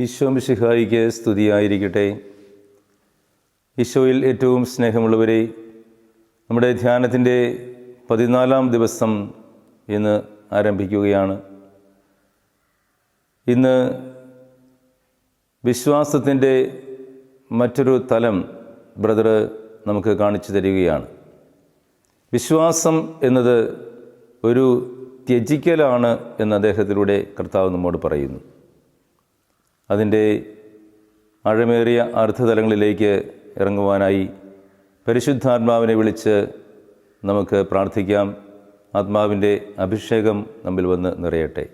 ഈശോ മിശിഹായിക്ക് സ്തുതിയായിരിക്കട്ടെ. ഈശോയിൽ ഏറ്റവും സ്നേഹമുള്ളവരെ, നമ്മുടെ ധ്യാനത്തിൻ്റെ 14-ാം ദിവസം ഇന്ന് ആരംഭിക്കുകയാണ്. ഇന്ന് വിശ്വാസത്തിൻ്റെ മറ്റൊരു തലം ബ്രദർ നമുക്ക് കാണിച്ചു തരികയാണ്. വിശ്വാസം എന്നത് ഒരു ത്യജിക്കലാണ് എന്ന് അദ്ദേഹത്തിലൂടെ കർത്താവ് നമ്മോട് പറയുന്നു. അതിൻ്റെ ആഴമേറിയ അർത്ഥതലങ്ങളിലേക്ക് ഇറങ്ങുവാനായി പരിശുദ്ധാത്മാവിനെ വിളിച്ച് നമുക്ക് പ്രാർത്ഥിക്കാം. ആത്മാവിൻ്റെ അഭിഷേകം നമ്മിൽ വന്ന് നിറയട്ടെ.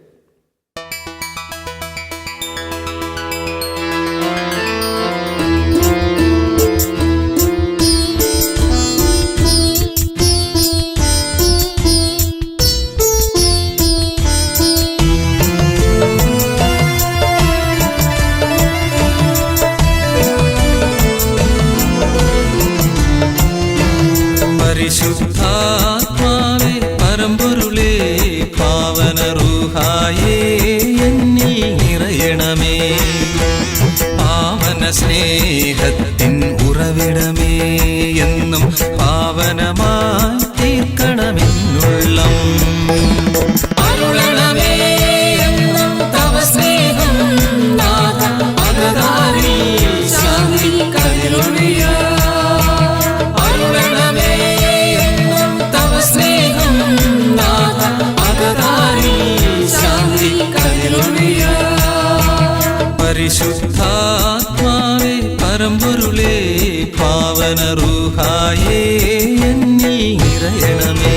പരിശുദ്ധാത്മാവേ പരമ്പൊരുളേ പാവന റൂഹായേ എന്നിൽ നിറയണമേ. പാവന സ്നേഹത്തിൻ ഉറവിടമേ, എന്നും പാവനമായി തീർക്കണമെന്നുള്ളം. അരുളണമേ എന്നും തവ സ്നേഹം നാഥ, അകതാരിൽ ശാന്തി കരുളിയ. അരുളണമേ എന്നും തവ സ്നേഹം നാഥ, അകതാരിൽ ശാന്തി കരുളിയ. പരിശുദ്ധാത്മാവേ പരമ്പൊരുളേ പാവന റൂഹായേ എന്നിൽ നിറയണമേ.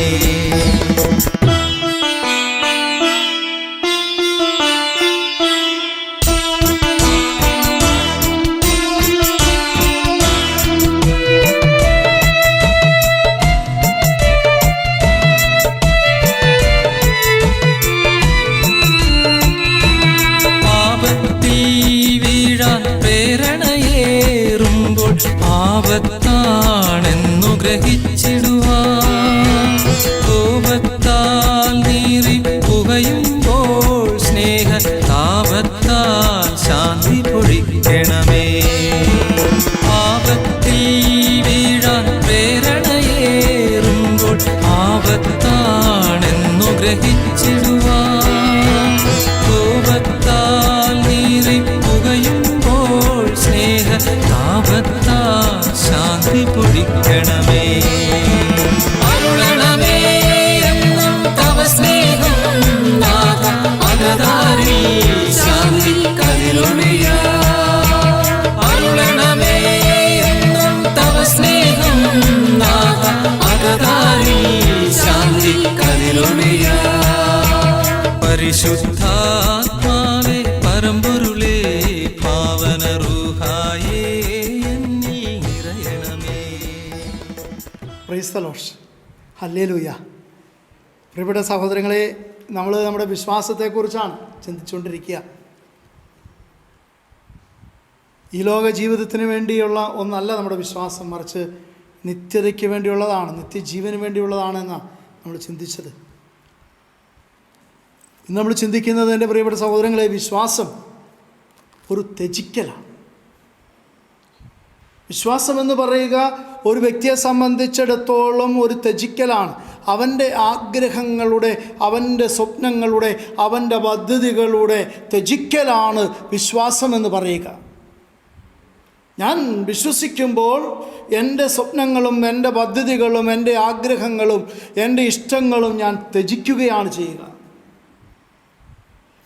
പ്രേരണയേറുമ്പോൾ പാപത്താണെന്നു ഗ്രഹിച്ചിടുവാൻ, കോപത്താൽ നീറി പുകയുമ്പോൾ സ്നേഹ താപത്താൽ ശാന്തി പൊഴിക്കണമേ. പാപത്തിൽ വീഴാൻ പ്രേരണയേറുമ്പോൾ പാപത്താണെന്നു ഗ്രഹിച്ചിടുവാൻ, കോപത്താൽ നീറി പുകയുമ്പോൾ സ്നേഹ താപത്താൽ ശാന്തി പൊഴിക്കണമേ. അരുളണമേ എന്നും തവ സ്നേഹം നാഥ, അകതാരിൽ ശാന്തി കരുളിയ. അരുളണമേ എന്നും തവ സ്നേഹം നാഥ, അകതാരിൽ ശാന്തി കരുളിയ. പരിശുദ്ധാത്മാവേ പരമ്പൊരുളേ പാവന റൂഹായേ എന്നിൽ നിറയണമേ. Praise the lord. ഹല്ലേലൂയ. പ്രിയപ്പെട്ട സഹോദരങ്ങളെ, നമ്മൾ നമ്മുടെ വിശ്വാസത്തെക്കുറിച്ചാണ് ചിന്തിച്ചുകൊണ്ടിരിക്കുക. ഈ ലോക ജീവിതത്തിന് വേണ്ടിയുള്ള ഒന്നല്ല നമ്മുടെ വിശ്വാസം, മറിച്ച് നിത്യതയ്ക്ക് വേണ്ടിയുള്ളതാണ്, നിത്യജീവന് വേണ്ടിയുള്ളതാണെന്നാണ് നമ്മൾ ചിന്തിച്ചത്. ഇന്ന് നമ്മൾ ചിന്തിക്കുന്നത്, എൻ്റെ പ്രിയപ്പെട്ട സഹോദരങ്ങളെ, വിശ്വാസം ഒരു ത്യജിക്കലാണ്. വിശ്വാസം എന്ന് പറയുക ഒരു വ്യക്തിയെ സംബന്ധിച്ചിടത്തോളം ഒരു ത്യജിക്കലാണ്. അവൻ്റെ ആഗ്രഹങ്ങളുടെ, അവൻ്റെ സ്വപ്നങ്ങളുടെ, അവൻ്റെ പദ്ധതികളുടെ ത്യജിക്കലാണ് വിശ്വാസം എന്ന് പറയുക. ഞാൻ വിശ്വസിക്കുമ്പോൾ എൻ്റെ സ്വപ്നങ്ങളും എൻ്റെ പദ്ധതികളും എൻ്റെ ആഗ്രഹങ്ങളും എൻ്റെ ഇഷ്ടങ്ങളും ഞാൻ ത്യജിക്കുകയാണ് ചെയ്യുക.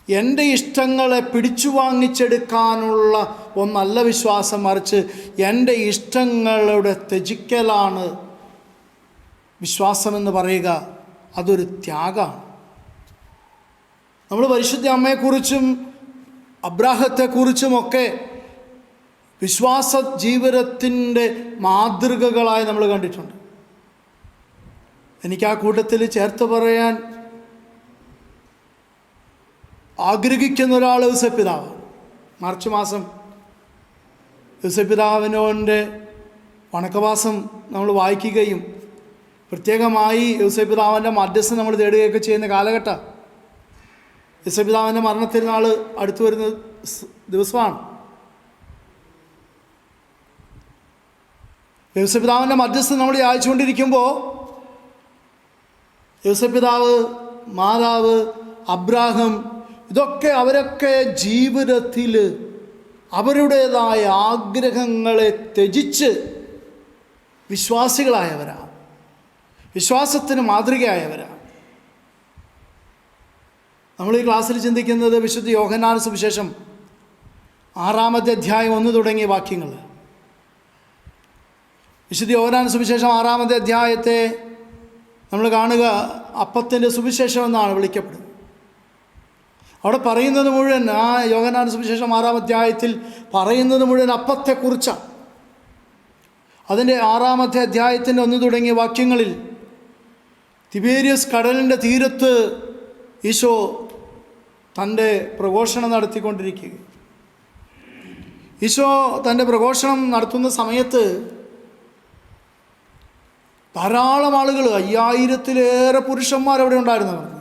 എൻ്റെ ഇഷ്ടങ്ങളെ പിടിച്ചു വാങ്ങിച്ചെടുക്കാനുള്ള ഒന്നല്ല വിശ്വാസം, മറിച്ച് എൻ്റെ ഇഷ്ടങ്ങളുടെ ത്യജിക്കലാണ് വിശ്വാസമെന്ന് പറയുക. അതൊരു ത്യാഗമാണ്. നമ്മൾ പരിശുദ്ധ അമ്മയെക്കുറിച്ചും അബ്രാഹത്തെക്കുറിച്ചുമൊക്കെ വിശ്വാസ ജീവിതത്തിൻ്റെ മാതൃകകളായി നമ്മൾ കണ്ടിട്ടുണ്ട്. എനിക്ക് ആ കൂട്ടത്തിൽ ചേർത്ത് പറയാൻ ആഗ്രഹിക്കുന്ന ഒരാൾ ഔസേപ്പിതാവാണ്. മാർച്ച് മാസം ഔസേപ്പിതാവിനോൻ്റെ വണക്കവാസം നമ്മൾ വായിക്കുകയും പ്രത്യേകമായി ഔസേപ്പിതാവിൻ്റെ മധ്യസ്ഥം നമ്മൾ തേടുകയൊക്കെ ചെയ്യുന്ന കാലഘട്ടം. ഔസേപ്പിതാവിൻ്റെ മരണത്തിരുന്നാൾ അടുത്തു വരുന്ന ദിവസമാണ്. യോസേപ്പിതാവിൻ്റെ മധ്യസ്ഥം നമ്മൾ യാചിച്ചുകൊണ്ടിരിക്കുമ്പോൾ യോസേപ്പിതാവ്, മാതാവ്, അബ്രാഹം, ഇതൊക്കെ അവരൊക്കെ ജീവിതത്തിൽ അവരുടേതായ ആഗ്രഹങ്ങളെ ത്യജിച്ച് വിശ്വാസികളായവരാണ്, വിശ്വാസത്തിന് മാതൃകയായവരാണ്. നമ്മൾ ഈ ക്ലാസ്സിൽ ചിന്തിക്കുന്നത് വിശുദ്ധ യോഹന്നാൻ സുവിശേഷം 6-ാമത്തെ അധ്യായം 1 തുടങ്ങിയ വാക്യങ്ങൾ. വിശുദ്ധ യോഹന്നാൻ സുവിശേഷം 6-ാമത്തെ അധ്യായത്തെ നമ്മൾ കാണുക അപ്പത്തിൻ്റെ സുവിശേഷം എന്നാണ് വിളിക്കപ്പെടുന്നത്. അവിടെ പറയുന്നത് മുഴുവൻ, ആ യോഹന്നാൻ സുവിശേഷം 6-ാം അധ്യായത്തിൽ പറയുന്നത് മുഴുവൻ അപ്പത്തെക്കുറിച്ചാണ്. അതിൻ്റെ 6-ാമത്തെ അധ്യായത്തിൻ്റെ 1 തുടങ്ങിയ വാക്യങ്ങളിൽ തിബേരിയസ് കടലിൻ്റെ തീരത്ത് ഈശോ തൻ്റെ പ്രഘോഷണം നടത്തിക്കൊണ്ടിരിക്കുക. ഈശോ തൻ്റെ പ്രഘോഷണം നടത്തുന്ന സമയത്ത് ധാരാളം ആളുകൾ, 5000-ലേറെ പുരുഷന്മാരവിടെ ഉണ്ടായിരുന്നവർ.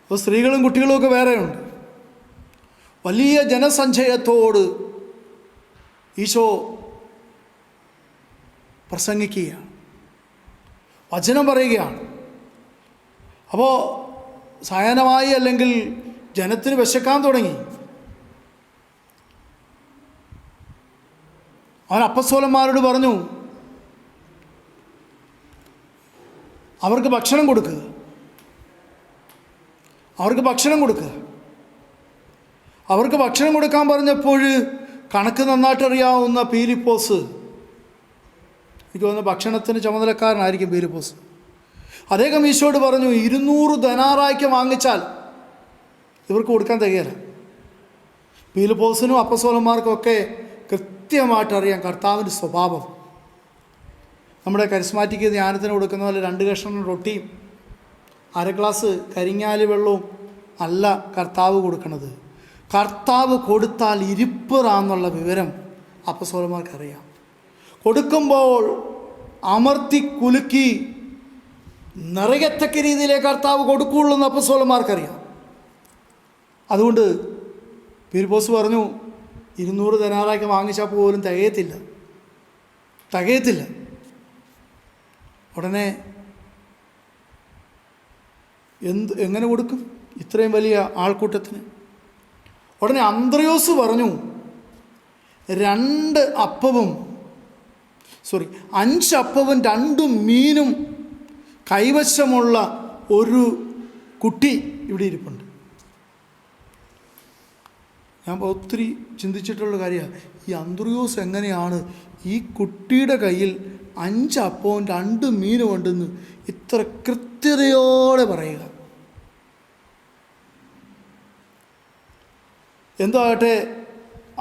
അപ്പോൾ സ്ത്രീകളും കുട്ടികളുമൊക്കെ വേറെയുണ്ട്. വലിയ ജനസഞ്ചയത്തോട് ഈശോ പ്രസംഗിക്കുകയാണ്, വചനം പറയുകയാണ്. അപ്പോൾ സായാഹ്നമായി, അല്ലെങ്കിൽ ജനത്തിന് വിശക്കാൻ തുടങ്ങി. അവൻ അപ്പസ്തോലന്മാരോട് പറഞ്ഞു, അവർക്ക് ഭക്ഷണം കൊടുക്കുക, അവർക്ക് ഭക്ഷണം കൊടുക്കുക. അവർക്ക് ഭക്ഷണം കൊടുക്കാൻ പറഞ്ഞപ്പോൾ കണക്ക് നന്നായിട്ടറിയാവുന്ന പീലിപ്പോസ്, എനിക്ക് തോന്നുന്നു ഭക്ഷണത്തിന് ചുമതലക്കാരനായിരിക്കും പീലിപ്പോസ്, അദ്ദേഹം ഈശോയോട് പറഞ്ഞു, 200 ധനാറായ്ക്ക് വാങ്ങിച്ചാൽ ഇവർക്ക് കൊടുക്കാൻ തികയില്ല. പീലിപ്പോസിനും അപ്പസ്തോലന്മാർക്കൊക്കെ കൃത്യമായിട്ടറിയാം കർത്താവിൻ്റെ സ്വഭാവം. നമ്മുടെ കരിസ്മാറ്റിക് ധ്യാനത്തിന് കൊടുക്കുന്ന പോലെ 2 കഷ്ണം റൊട്ടിയും 1/2 ഗ്ലാസ് കരിങ്ങാലി വെള്ളവും അല്ല കർത്താവ് കൊടുക്കുന്നത്. കർത്താവ് കൊടുത്താൽ ഇരിപ്പറാന്നുള്ള വിവരം അപ്പസ്തോലന്മാർക്കറിയാം. കൊടുക്കുമ്പോൾ അമർത്തി കുലുക്കി നിറയത്തക്ക രീതിയിലേ കർത്താവ് കൊടുക്കുകയുള്ളൂ എന്ന് അപ്പസ്തോലന്മാർക്കറിയാം. അതുകൊണ്ട് പീലിപ്പോസ് പറഞ്ഞു, 200 ധനാറായ്ക്ക് വാങ്ങിച്ചാൽ പോലും തികയത്തില്ല. ഉടനെ എങ്ങനെ കൊടുക്കും ഇത്രയും വലിയ ആൾക്കൂട്ടത്തിന്? ഉടനെ അന്ത്രയോസ് പറഞ്ഞു, 5 അപ്പവും 2 മീനും കൈവശമുള്ള ഒരു കുട്ടി ഇവിടെ ഇരിപ്പുണ്ട്. ഞാൻ ഒത്തിരി ചിന്തിച്ചിട്ടുള്ള കാര്യമാണ്, ഈ അന്ത്രയോസ് എങ്ങനെയാണ് ഈ കുട്ടിയുടെ കയ്യിൽ 5 അപ്പവും 2 മീനും ഉണ്ടെന്ന് ഇത്ര കൃത്യതയോടെ പറയുക? എന്തോ ആകട്ടെ,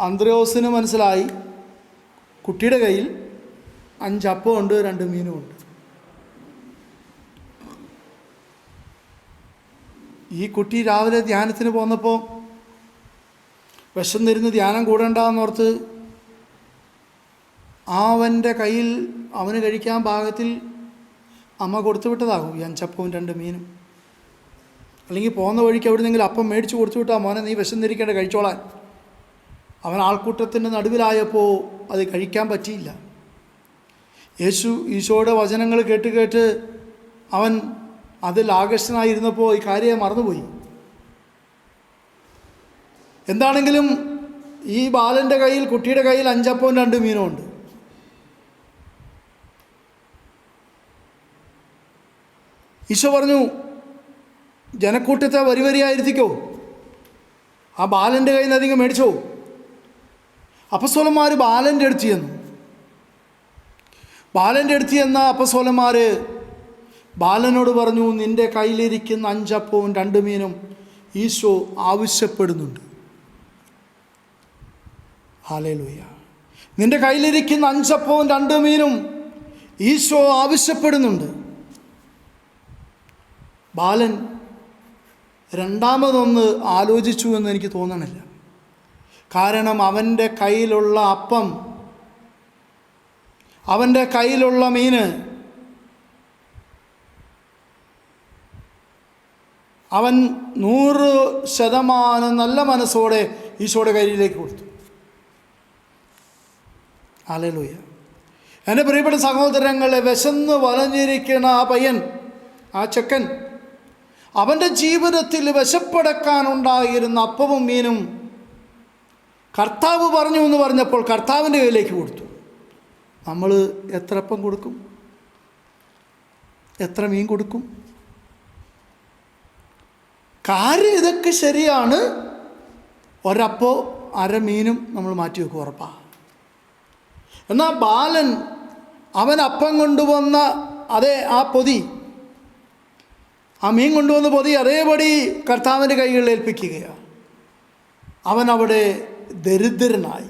അന്ത്രയോസിന് മനസ്സിലായി കുട്ടിയുടെ കയ്യിൽ 5 അപ്പമുണ്ട് 2 മീനുമുണ്ട്. ഈ കുട്ടി രാവിലെ ധ്യാനത്തിന് പോന്നപ്പോൾ വിശന്നിരുന്ന് ധ്യാനം കൂടണ്ടെന്നോർത്ത് അവൻ്റെ കയ്യിൽ അവന് കഴിക്കാൻ പാകത്തിൽ അമ്മ കൊടുത്തു വിട്ടതാകും ഈ 5 അപ്പവും 2 മീനും. അല്ലെങ്കിൽ പോകുന്ന വഴിക്ക് എവിടെ നിന്നെങ്കിലും അപ്പം മേടിച്ച് കൊടുത്തു വിട്ടാൽ, മോനെ നീ വിശന്നിരിക്കേണ്ട, കഴിച്ചോളാൻ. അവൻ ആൾക്കൂട്ടത്തിൻ്റെ നടുവിലായപ്പോൾ അത് കഴിക്കാൻ പറ്റിയില്ല. ഈശോയുടെ വചനങ്ങൾ കേട്ട് അവൻ അതിൽ ആകർഷനായിരുന്നപ്പോൾ ഈ കാര്യം മറന്നുപോയി. എന്താണെങ്കിലും ഈ ബാലൻ്റെ കയ്യിൽ, കുട്ടിയുടെ കയ്യിൽ 5 അപ്പവും 2 മീനും ഉണ്ട്. ഈശോ പറഞ്ഞു, ജനക്കൂട്ടത്തെ വരിവരിയായിരുത്തിക്കോ, ആ ബാലൻ്റെ കയ്യിൽ നിന്ന് അധികം മേടിച്ചോ. അപ്പസ്തോലന്മാർ ബാലൻ്റെ അടുത്ത് ചെന്നു. അപ്പസ്തോലന്മാർ ബാലനോട് പറഞ്ഞു, നിൻ്റെ കയ്യിലിരിക്കുന്ന 5 അപ്പവും 2 മീനും ഈശോ ആവശ്യപ്പെടുന്നുണ്ട്. ഹല്ലേലൂയ. നിൻ്റെ കയ്യിലിരിക്കുന്ന 5 അപ്പവും 2 മീനും ഈശോ ആവശ്യപ്പെടുന്നുണ്ട്. ബാലൻ രണ്ടാമതൊന്ന് ആലോചിച്ചു എന്ന് എനിക്ക് തോന്നണില്ല. കാരണം അവൻ്റെ കയ്യിലുള്ള അപ്പം, അവൻ്റെ കയ്യിലുള്ള മീന് അവൻ 100% നല്ല മനസ്സോടെ ഈശോയുടെ കയ്യിലേക്ക് കൊടുത്തു. ഹല്ലേലൂയ. എൻ്റെ പ്രിയപ്പെട്ട സഹോദരങ്ങളെ, വിശന്ന് വലഞ്ഞിരിക്കുന്ന ആ പയ്യൻ, ആ ചെക്കൻ, അവൻ്റെ ജീവിതത്തിൽ വിശപ്പടക്കാനുണ്ടായിരുന്ന അപ്പവും മീനും കർത്താവ് പറഞ്ഞു എന്ന് പറഞ്ഞപ്പോൾ കർത്താവിൻ്റെ കയ്യിലേക്ക് കൊടുത്തു. നമ്മൾ എത്ര അപ്പം കൊടുക്കും? എത്ര മീൻ കൊടുക്കും? കാര്യം ഇതൊക്കെ ശരിയാണ്. ഒരപ്പോ അര മീനും നമ്മൾ മാറ്റി വെക്കും, ഉറപ്പാണ്. എന്നാൽ ബാലൻ അവൻ അപ്പം കൊണ്ടുവന്ന ആ പൊതി, ആ മീൻ കൊണ്ടുവന്ന പൊതി അതേപടി കർത്താവിൻ്റെ കൈകളിൽ ഏൽപ്പിക്കുകയാണ്. അവൻ അവിടെ ദരിദ്രനായി,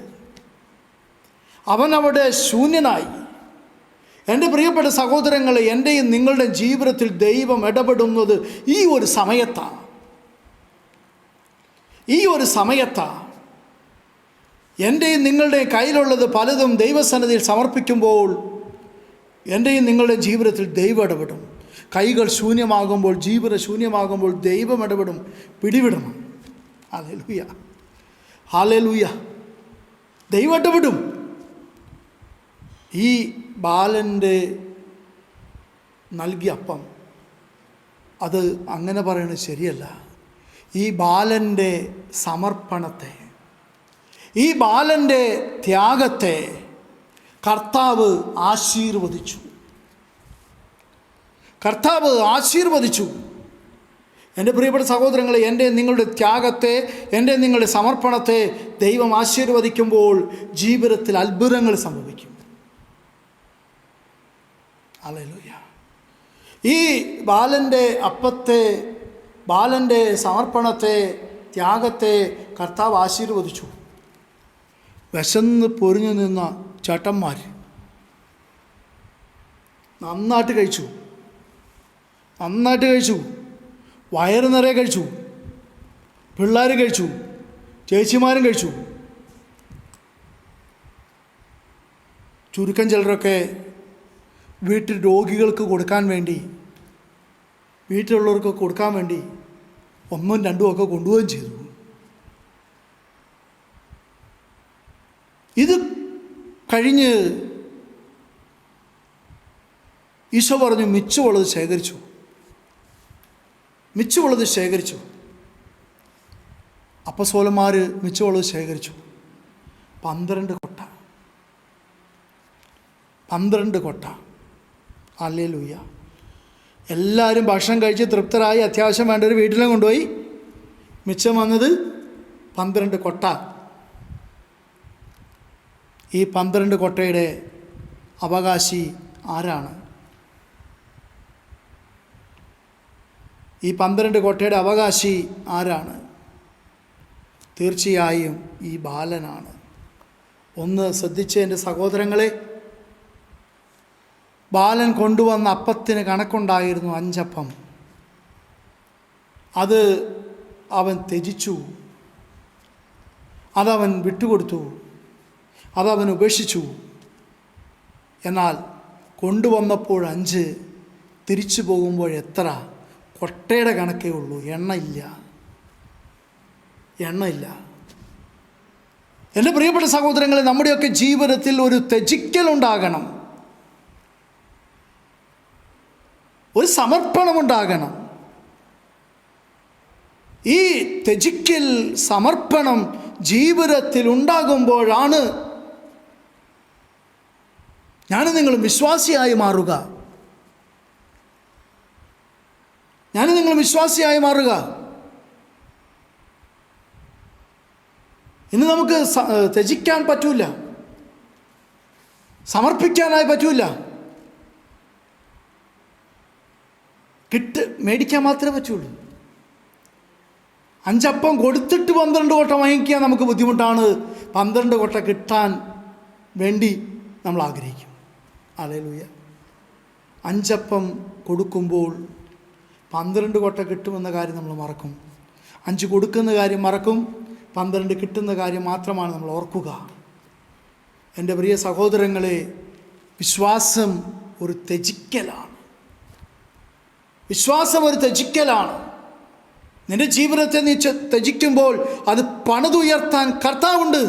അവൻ അവിടെ ശൂന്യനായി. എൻ്റെ പ്രിയപ്പെട്ട സഹോദരങ്ങളെ, എൻ്റെയും നിങ്ങളുടെ ജീവിതത്തിൽ ദൈവം ഇടപെടുന്നത് ഈ ഒരു സമയത്താണ്. ഈ ഒരു സമയത്താണ് എൻ്റെയും നിങ്ങളുടെയും കയ്യിലുള്ളത് പലതും ദൈവസന്നിധിയിൽ സമർപ്പിക്കുമ്പോൾ എൻ്റെയും നിങ്ങളുടെ ജീവിതത്തിൽ ദൈവം ഇടപെടും. കൈകൾ ശൂന്യമാകുമ്പോൾ, ജീവിതം ശൂന്യമാകുമ്പോൾ ദൈവം ഇടപെടും. പിടിവിടണം. ഹല്ലേലൂയ, ഹല്ലേലൂയ. ദൈവം ഇടപെടും. ഈ ബാലൻ്റെ നൽകിയ അപ്പം, അത് അങ്ങനെ പറയുന്നത് ശരിയല്ല. ഈ ബാലൻ്റെ സമർപ്പണത്തെ, ഈ ബാലൻ്റെ ത്യാഗത്തെ കർത്താവ് ആശീർവദിച്ചു. കർത്താവ് ആശീർവദിച്ചു. എൻ്റെ പ്രിയപ്പെട്ട സഹോദരങ്ങളെ, എൻ്റെ നിങ്ങളുടെ ത്യാഗത്തെ, എൻ്റെ നിങ്ങളുടെ സമർപ്പണത്തെ ദൈവം ആശീർവദിക്കുമ്പോൾ ജീവിതത്തിൽ അത്ഭുതങ്ങൾ സംഭവിക്കും. ഹല്ലേലൂയ. ഈ ബാലൻ്റെ അപ്പത്തെ, ബാലൻ്റെ സമർപ്പണത്തെ, ത്യാഗത്തെ കർത്താവ് ആശീർവദിച്ചു. വിശന്ന് പൊരിഞ്ഞു നിന്ന ചേട്ടന്മാർ നന്നായിട്ട് കഴിച്ചു, നന്നായിട്ട് കഴിച്ചു. വയറ് നിറയെ കഴിച്ചു. പിള്ളേർ കഴിച്ചു, ചേച്ചിമാരും കഴിച്ചു. ചുരുക്കം ചിലരൊക്കെ വീട്ടിൽ രോഗികൾക്ക് കൊടുക്കാൻ വേണ്ടി, വീട്ടിലുള്ളവർക്ക് കൊടുക്കാൻ വേണ്ടി 1ഉം 2ഉം ഒക്കെ കൊണ്ടുപോവുകയും ചെയ്തു. ഇത് കഴിഞ്ഞ് ഈശോ പറഞ്ഞു, മിച്ചമുള്ളത് ശേഖരിച്ചു, മിച്ചമുള്ളത് ശേഖരിച്ചു. അപ്പസ്തോലന്മാർ മിച്ചമുള്ളത് ശേഖരിച്ചു. 12 കൊട്ട, 12 കൊട്ട. ഹല്ലേലൂയ. എല്ലാവരും ഭക്ഷണം കഴിച്ച് തൃപ്തരായി, അത്യാവശ്യം വേണ്ട ഒരു വീട്ടിലും കൊണ്ടുപോയി. മിച്ചം വന്നത് 12 കൊട്ട. ഈ 12 കൊട്ടയുടെ അവകാശി ആരാണ്? ഈ 12 കൊട്ടയുടെ അവകാശി ആരാണ്? തീർച്ചയായും ഈ ബാലനാണ്. ഒന്ന് ശ്രദ്ധിച്ച് എൻ്റെ സഹോദരങ്ങളെ, ബാലൻ കൊണ്ടുവന്ന അപ്പത്തിന് കണക്കുണ്ടായിരുന്നു, 5 അപ്പം. അത് അവൻ ത്യജിച്ചു, അതവൻ വിട്ടുകൊടുത്തു, അതവൻ ഉപേക്ഷിച്ചു. എന്നാൽ കൊണ്ടുവന്നപ്പോൾ 5, തിരിച്ചു പോകുമ്പോൾ എത്ര? കൊട്ടയുടെ കണക്കേ ഉള്ളൂ, എണ്ണയില്ല, എണ്ണയില്ല. എൻ്റെ പ്രിയപ്പെട്ട സഹോദരങ്ങളെ, നമ്മുടെയൊക്കെ ജീവിതത്തിൽ ഒരു ത്യജിക്കലുണ്ടാകണം, ഒരു സമർപ്പണമുണ്ടാകണം. ഈ ത്യജിക്കൽ, സമർപ്പണം ജീവിതത്തിൽ ഉണ്ടാകുമ്പോഴാണ് ഞാനും നിങ്ങളും വിശ്വാസിയായി മാറുക. ഞാനും നിങ്ങളും വിശ്വാസിയായി മാറുക. ഇന്ന് നമുക്ക് ത്യജിക്കാൻ പറ്റൂല, സമർപ്പിക്കാനായി പറ്റൂല. മേടിക്കാൻ മാത്രമേ പറ്റുള്ളൂ. 5 അപ്പം കൊടുത്തിട്ട് 12 കൊട്ട വാങ്ങിക്കാൻ നമുക്ക് ബുദ്ധിമുട്ടാണ്. 12 കൊട്ട കിട്ടാൻ വേണ്ടി നമ്മൾ ആഗ്രഹിക്കും. ഹല്ലേലൂയ. 5 അപ്പം കൊടുക്കുമ്പോൾ 12 കൊട്ട കിട്ടുമെന്ന കാര്യം നമ്മൾ മറക്കും. 5 കൊടുക്കുന്ന കാര്യം മറക്കും, 12 കിട്ടുന്ന കാര്യം മാത്രമാണ് നമ്മൾ ഓർക്കുക. എൻ്റെ പ്രിയ സഹോദരങ്ങളെ, വിശ്വാസം ഒരു ത്യജിക്കലാണ്. വിശ്വാസം ഒരു ത്യജിക്കലാണ്. നിന്റെ ജീവിതത്തെ നീ ത്യജിക്കുമ്പോൾ അത് പണിതുയർത്താൻ കർത്താവുണ്ട്.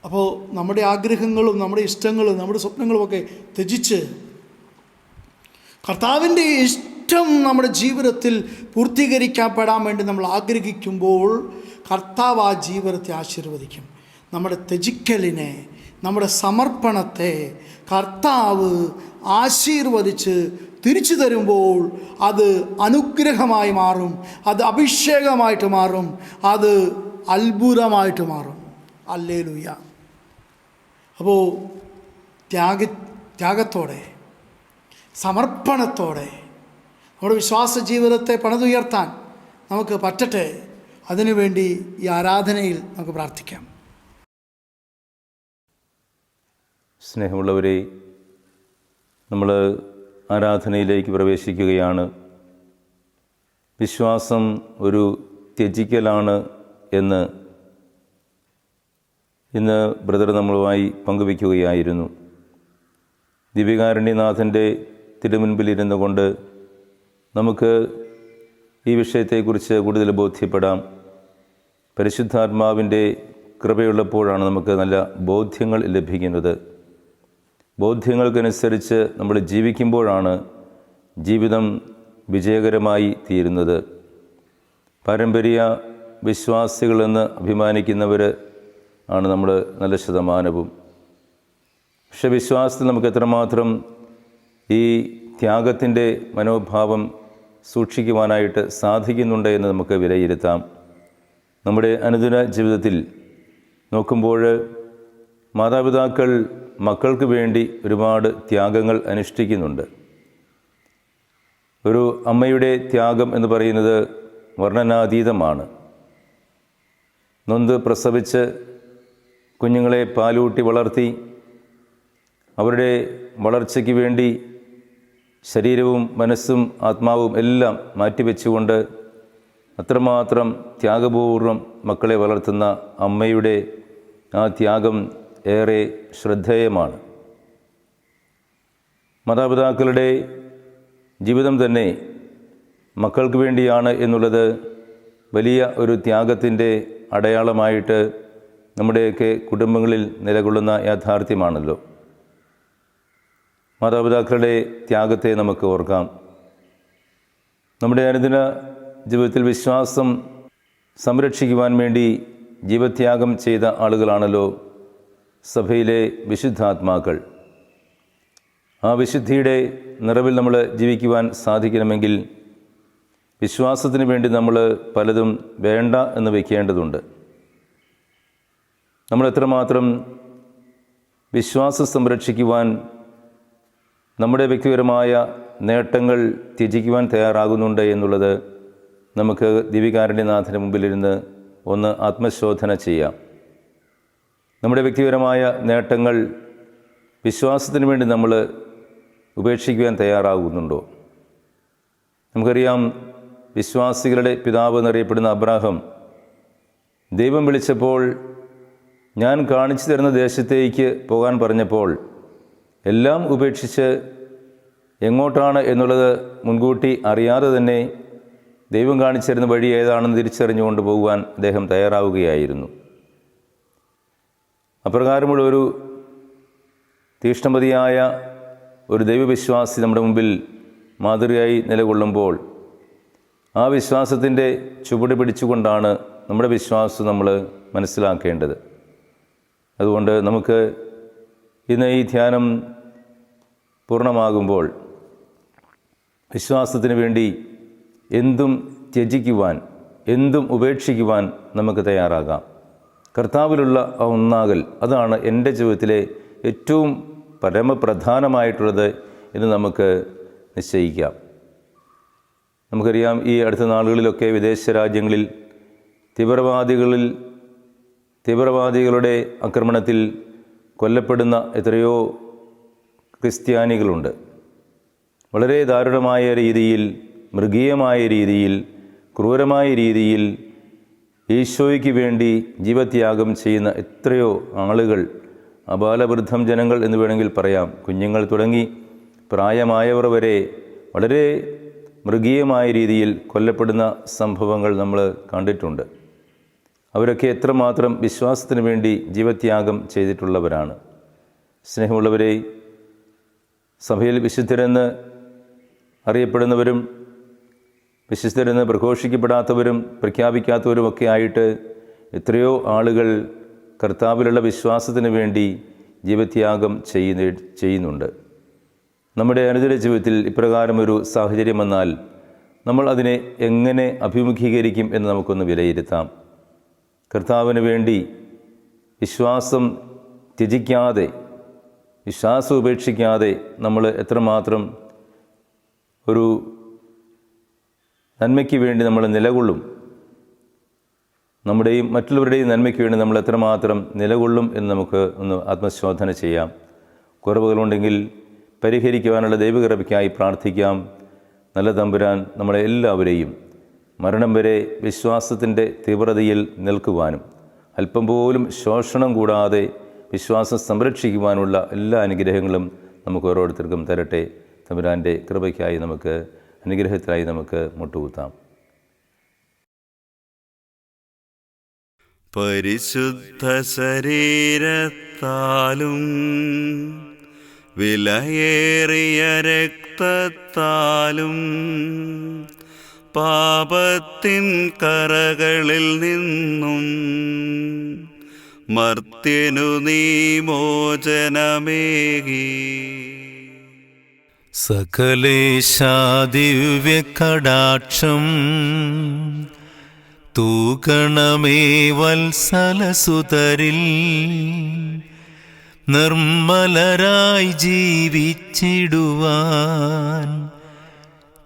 അപ്പോൾ നമ്മുടെ ആഗ്രഹങ്ങളും നമ്മുടെ ഇഷ്ടങ്ങളും നമ്മുടെ സ്വപ്നങ്ങളുമൊക്കെ ത്യജിച്ച് കർത്താവിൻ്റെ ഇഷ്ടം നമ്മുടെ ജീവിതത്തിൽ പൂർത്തീകരിക്കപ്പെടാൻ വേണ്ടി നമ്മൾ ആഗ്രഹിക്കുമ്പോൾ കർത്താവ് ആ ജീവിതത്തെ ആശീർവദിക്കും. നമ്മുടെ ത്യജിക്കലിനെ, നമ്മുടെ സമർപ്പണത്തെ കർത്താവ് ആശീർവദിച്ച് തിരിച്ചു തരുമ്പോൾ അത് അനുഗ്രഹമായി മാറും, അത് അഭിഷേകമായിട്ട് മാറും, അത് അത്ഭുതമായിട്ട് മാറും. ഹല്ലേലൂയ. അപ്പോൾ ത്യാഗത്തോടെ സമർപ്പണത്തോടെ നമ്മുടെ വിശ്വാസ ജീവിതത്തെ പണിതുയർത്താൻ നമുക്ക് പറ്റട്ടെ. അതിനുവേണ്ടി ഈ ആരാധനയിൽ നമുക്ക് പ്രാർത്ഥിക്കാം. സ്നേഹമുള്ളവരെ, നമ്മൾ ആരാധനയിലേക്ക് പ്രവേശിക്കുകയാണ്. വിശ്വാസം ഒരു ത്യജിക്കലാണ് എന്ന് ഇന്ന് ബ്രദർ നമ്മളുമായി പങ്കുവയ്ക്കുകയായിരുന്നു. ദിവ്യകാരുണ്യനാഥൻ്റെ തിരുമുൻപിലിരുന്നു കൊണ്ട് നമുക്ക് ഈ വിഷയത്തെക്കുറിച്ച് കൂടുതൽ ബോധ്യപ്പെടാം. പരിശുദ്ധാത്മാവിൻ്റെ കൃപയുള്ളപ്പോഴാണ് നമുക്ക് നല്ല ബോധ്യങ്ങൾ ലഭിക്കുന്നത്. ബോധ്യങ്ങൾക്കനുസരിച്ച് നമ്മൾ ജീവിക്കുമ്പോഴാണ് ജീവിതം വിജയകരമായി തീരുന്നത്. പാരമ്പര്യ വിശ്വാസികളെന്ന് അഭിമാനിക്കുന്നവർ ആണ് നമ്മൾ നല്ല ശതമാനവും. പക്ഷെ വിശ്വാസത്തിൽ നമുക്ക് എത്രമാത്രം ഈ ത്യാഗത്തിൻ്റെ മനോഭാവം സൂക്ഷിക്കുവാനായിട്ട് സാധിക്കുന്നുണ്ട് എന്ന് നമുക്ക് വിലയിരുത്താം. നമ്മുടെ അനുദിന ജീവിതത്തിൽ നോക്കുമ്പോൾ മാതാപിതാക്കൾ മക്കൾക്ക് വേണ്ടി ഒരുപാട് ത്യാഗങ്ങൾ അനുഷ്ഠിക്കുന്നുണ്ട്. ഒരു അമ്മയുടെ ത്യാഗം എന്ന് പറയുന്നത് വർണ്ണനാതീതമാണ്. നൊന്ത് പ്രസവിച്ച് കുഞ്ഞുങ്ങളെ പാലൂട്ടി വളർത്തി അവരുടെ വളർച്ചയ്ക്ക് വേണ്ടി ശരീരവും മനസ്സും ആത്മാവും എല്ലാം മാറ്റിവെച്ചുകൊണ്ട് അത്രമാത്രം ത്യാഗപൂർവ്വം മക്കളെ വളർത്തുന്ന അമ്മയുടെ ആ ത്യാഗം ഏറെ ശ്രദ്ധേയമാണ്. മാതാപിതാക്കളുടെ ജീവിതം തന്നെ മക്കൾക്ക് വേണ്ടിയാണ് എന്നുള്ളത് വലിയ ഒരു ത്യാഗത്തിൻ്റെ അടയാളമായിട്ട് നമ്മുടെയൊക്കെ കുടുംബങ്ങളിൽ നിലകൊള്ളുന്ന യാഥാർത്ഥ്യമാണല്ലോ. മാതാപിതാക്കളുടെ ത്യാഗത്തെ നമുക്ക് ഓർക്കാം. നമ്മുടെ അനുദിന ജീവിതത്തിൽ വിശ്വാസം സംരക്ഷിക്കുവാൻ വേണ്ടി ജീവത്യാഗം ചെയ്ത ആളുകളാണല്ലോ സഭയിലെ വിശുദ്ധാത്മാക്കൾ. ആ വിശുദ്ധിയുടെ നിറവിൽ നമ്മൾ ജീവിക്കുവാൻ സാധിക്കണമെങ്കിൽ വിശ്വാസത്തിന് വേണ്ടി നമ്മൾ പലതും വേണ്ട എന്ന് വയ്ക്കേണ്ടതുണ്ട്. നമ്മൾ എത്രമാത്രം വിശ്വാസം സംരക്ഷിക്കുവാൻ നമ്മുടെ വ്യക്തിപരമായ നേട്ടങ്ങൾ ത്യജിക്കുവാൻ തയ്യാറാകുന്നുണ്ട് എന്നുള്ളത് നമുക്ക് ദിവ്യകാരുണ്യനാഥന് മുമ്പിലിരുന്ന് ഒന്ന് ആത്മശോധന ചെയ്യാം. നമ്മുടെ വ്യക്തിപരമായ നേട്ടങ്ങൾ വിശ്വാസത്തിന് വേണ്ടി നമ്മൾ ഉപേക്ഷിക്കുവാൻ തയ്യാറാകുന്നുണ്ടോ? നമുക്കറിയാം, വിശ്വാസികളുടെ പിതാവ് എന്നറിയപ്പെടുന്ന അബ്രാഹാം ദൈവം വിളിച്ചപ്പോൾ ഞാൻ കാണിച്ചു തരുന്ന ദേശത്തേക്ക് പോകാൻ പറഞ്ഞപ്പോൾ എല്ലാം ഉപേക്ഷിച്ച് എങ്ങോട്ടാണ് എന്നുള്ളത് മുൻകൂട്ടി അറിയാതെ തന്നെ ദൈവം കാണിച്ചു തരുന്ന വഴി ഏതാണെന്ന് തിരിച്ചറിഞ്ഞുകൊണ്ട് പോകുവാൻ അദ്ദേഹം തയ്യാറാവുകയായിരുന്നു. അപ്രകാരമുള്ള ഒരു തീഷ്ണമതിയായ ഒരു ദൈവവിശ്വാസി നമ്മുടെ മുമ്പിൽ മാതൃകയായി നിലകൊള്ളുമ്പോൾ ആ വിശ്വാസത്തിൻ്റെ ചുവട് പിടിച്ചുകൊണ്ടാണ് നമ്മുടെ വിശ്വാസം നമ്മൾ മനസ്സിലാക്കേണ്ടത്. അതുകൊണ്ട് നമുക്ക് ഇന്ന് ഈ ധ്യാനം പൂർണ്ണമാകുമ്പോൾ വിശ്വാസത്തിന് വേണ്ടി എന്തും ത്യജിക്കുവാൻ, എന്തും ഉപേക്ഷിക്കുവാൻ നമുക്ക് തയ്യാറാകാം. കർത്താവിലുള്ള ആ ഒന്നാകൽ, അതാണ് എൻ്റെ ജീവിതത്തിലെ ഏറ്റവും പരമപ്രധാനമായിട്ടുള്ളത് എന്ന് നമുക്ക് നിശ്ചയിക്കാം. നമുക്കറിയാം, ഈ അടുത്ത നാളുകളിലൊക്കെ വിദേശ രാജ്യങ്ങളിൽ തീവ്രവാദികളുടെ ആക്രമണത്തിൽ കൊല്ലപ്പെടുന്ന എത്രയോ ക്രിസ്ത്യാനികളുണ്ട്. വളരെ ദാരുണമായ രീതിയിൽ, മൃഗീയമായ രീതിയിൽ, ക്രൂരമായ രീതിയിൽ ഈശോയ്ക്ക് വേണ്ടി ജീവത്യാഗം ചെയ്യുന്ന എത്രയോ ആളുകൾ, അബാലവൃദ്ധം ജനങ്ങൾ എന്ന് വേണമെങ്കിൽ പറയാം, കുഞ്ഞുങ്ങൾ തുടങ്ങി പ്രായമായവർ വരെ വളരെ മൃഗീയമായ രീതിയിൽ കൊല്ലപ്പെടുന്ന സംഭവങ്ങൾ നമ്മൾ കണ്ടിട്ടുണ്ട്. അവരൊക്കെ എത്രമാത്രം വിശ്വാസത്തിന് വേണ്ടി ജീവത്യാഗം ചെയ്തിട്ടുള്ളവരാണ്. സ്നേഹമുള്ളവരെ, സഭയിൽ വിശുദ്ധരെന്ന് അറിയപ്പെടുന്നവരും വിശുദ്ധരെന്ന് പ്രഘോഷിക്കപ്പെടാത്തവരും പ്രഖ്യാപിക്കാത്തവരുമൊക്കെ ആയിട്ട് എത്രയോ ആളുകൾ കർത്താവിലുള്ള വിശ്വാസത്തിന് വേണ്ടി ജീവത്യാഗം ചെയ്യുന്നുണ്ട്. നമ്മുടെ അനുദിന ജീവിതത്തിൽ ഇപ്രകാരമൊരു സാഹചര്യം വന്നാൽ നമ്മൾ അതിനെ എങ്ങനെ അഭിമുഖീകരിക്കും എന്ന് നമുക്കൊന്ന് വിലയിരുത്താം. കർത്താവിന് വേണ്ടി വിശ്വാസം ത്യജിക്കാതെ, വിശ്വാസം ഉപേക്ഷിക്കാതെ നമ്മൾ എത്രമാത്രം ഒരു നന്മയ്ക്ക് വേണ്ടി നമ്മൾ നിലകൊള്ളും, നമ്മുടെയും മറ്റുള്ളവരുടെയും നന്മയ്ക്ക് വേണ്ടി നമ്മൾ എത്രമാത്രം നിലകൊള്ളും എന്ന് നമുക്ക് ഒന്ന് ആത്മശോധന ചെയ്യാം. കുറവുകളുണ്ടെങ്കിൽ പരിഹരിക്കുവാനുള്ള ദൈവകൃപയ്ക്കായി പ്രാർത്ഥിക്കാം. നല്ല തമ്പുരാൻ നമ്മളെ എല്ലാവരെയും മരണം വരെ വിശ്വാസത്തിൻ്റെ തീവ്രതയിൽ നിൽക്കുവാനും അല്പം പോലും ശോഷണം കൂടാതെ വിശ്വാസം സംരക്ഷിക്കുവാനുള്ള എല്ലാ അനുഗ്രഹങ്ങളും നമുക്ക് ഓരോരുത്തർക്കും തരട്ടെ. തമ്പുരാൻ്റെ കൃപയ്ക്കായി നമുക്ക്, അനുഗ്രഹത്തിനായി നമുക്ക് മുട്ടുകുത്താം. പരിശുദ്ധ ശരീരത്താലും വിലയേറിയ രക്തത്താലും പാപത്തിൻ കറകളിൽ നിന്നും മർത്യനു നീ മോചനമേകി. സകലേശാദിവ്യകടാക്ഷം തൂകണമേ വത്സലസുതരിൽ, നിർമ്മലരായി ജീവിച്ചിടുവാൻ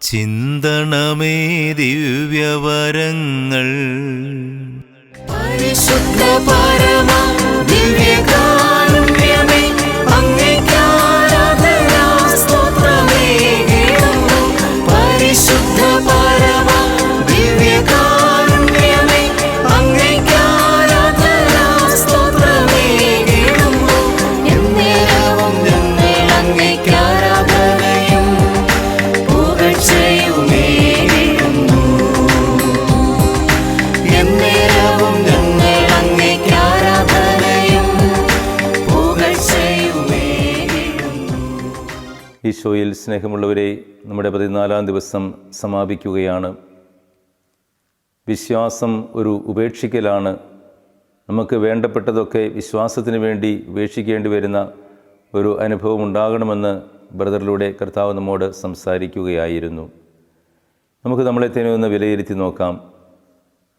ചിന്തണമേ ദിവ്യവരങ്ങൾ. പരിശുദ്ധ പരമ ദിവ്യകാരുണ്യമേ, അങ്ങേക്കാരാധന സ്തോത്രമേകിടുന്നു. പരിശുദ്ധ പരമ ദിവ്യകാരുണ്യമേ, അങ്ങേക്കാരാധന സ്തോത്രമേകിടുന്നു. എന്നേരവും ഞങ്ങൾ അങ്ങേക്കാരാധനയും പുകഴ്ചയുമേകിടുന്നു. എന്നേരവും ഞങ്ങൾ അങ്ങേക്കാരാധനയും പുകഴ്ചയുമേകിടുന്നു. ഈശോയിൽ സ്നേഹമുള്ളവരെ, നമ്മുടെ 14-ാം ദിവസം സമാപിക്കുകയാണ്. വിശ്വാസം ഒരു ഉപേക്ഷിക്കലാണ്. നമുക്ക് വേണ്ടപ്പെട്ടതൊക്കെ വിശ്വാസത്തിന് വേണ്ടി ഉപേക്ഷിക്കേണ്ടി വരുന്ന ഒരു അനുഭവം ഉണ്ടാകണമെന്ന് ബ്രദറിലൂടെ കർത്താവ് നമ്മോട് സംസാരിക്കുകയായിരുന്നു. നമുക്ക് നമ്മളെ തന്നെ ഒന്ന് വിലയിരുത്തി നോക്കാം.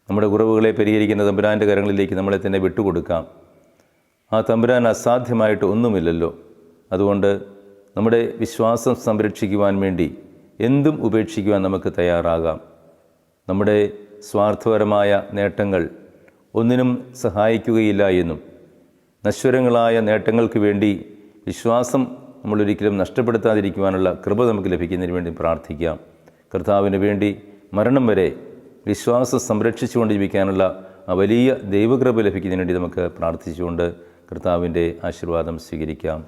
നമ്മുടെ കുറവുകളെ പരിഹരിക്കുന്ന തമ്പുരാൻ്റെ കരങ്ങളിലേക്ക് നമ്മളെ തന്നെ വിട്ടുകൊടുക്കാം. ആ തമ്പുരാൻ അസാധ്യമായിട്ട് ഒന്നുമില്ലല്ലോ. അതുകൊണ്ട് നമ്മുടെ വിശ്വാസം സംരക്ഷിക്കുവാൻ വേണ്ടി എന്തും ഉപേക്ഷിക്കുവാൻ നമുക്ക് തയ്യാറാകാം. നമ്മുടെ സ്വാർത്ഥപരമായ നേട്ടങ്ങൾ ഒന്നിനും സഹായിക്കുകയില്ല എന്നും നശ്വരങ്ങളായ നേട്ടങ്ങൾക്ക് വേണ്ടി വിശ്വാസം നമ്മളൊരിക്കലും നഷ്ടപ്പെടുത്താതിരിക്കുവാനുള്ള കൃപ നമുക്ക് ലഭിക്കുന്നതിന് വേണ്ടി പ്രാർത്ഥിക്കാം. കർത്താവിന് വേണ്ടി മരണം വരെ വിശ്വാസം സംരക്ഷിച്ചുകൊണ്ട് ജീവിക്കാനുള്ള ആ വലിയ ദൈവകൃപ ലഭിക്കുന്നതിന് വേണ്ടി നമുക്ക് പ്രാർത്ഥിച്ചുകൊണ്ട് കർത്താവിൻ്റെ ആശീർവാദം സ്വീകരിക്കാം.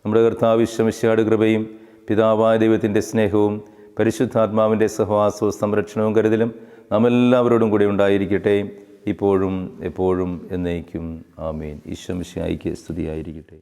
നമ്മുടെ കർത്താവ് ഈശോമിശിഹായുടെ കൃപയും പിതാവായ ദൈവത്തിൻ്റെ സ്നേഹവും പരിശുദ്ധാത്മാവിൻ്റെ സഹവാസവും സംരക്ഷണവും കരുതലും നാം എല്ലാവരോടും കൂടി ഉണ്ടായിരിക്കട്ടെ, ഇപ്പോഴും എപ്പോഴും എന്നേക്കും. ആമേൻ. ഈശോമിശിഹായ്ക്ക് സ്തുതിയായിരിക്കട്ടെ.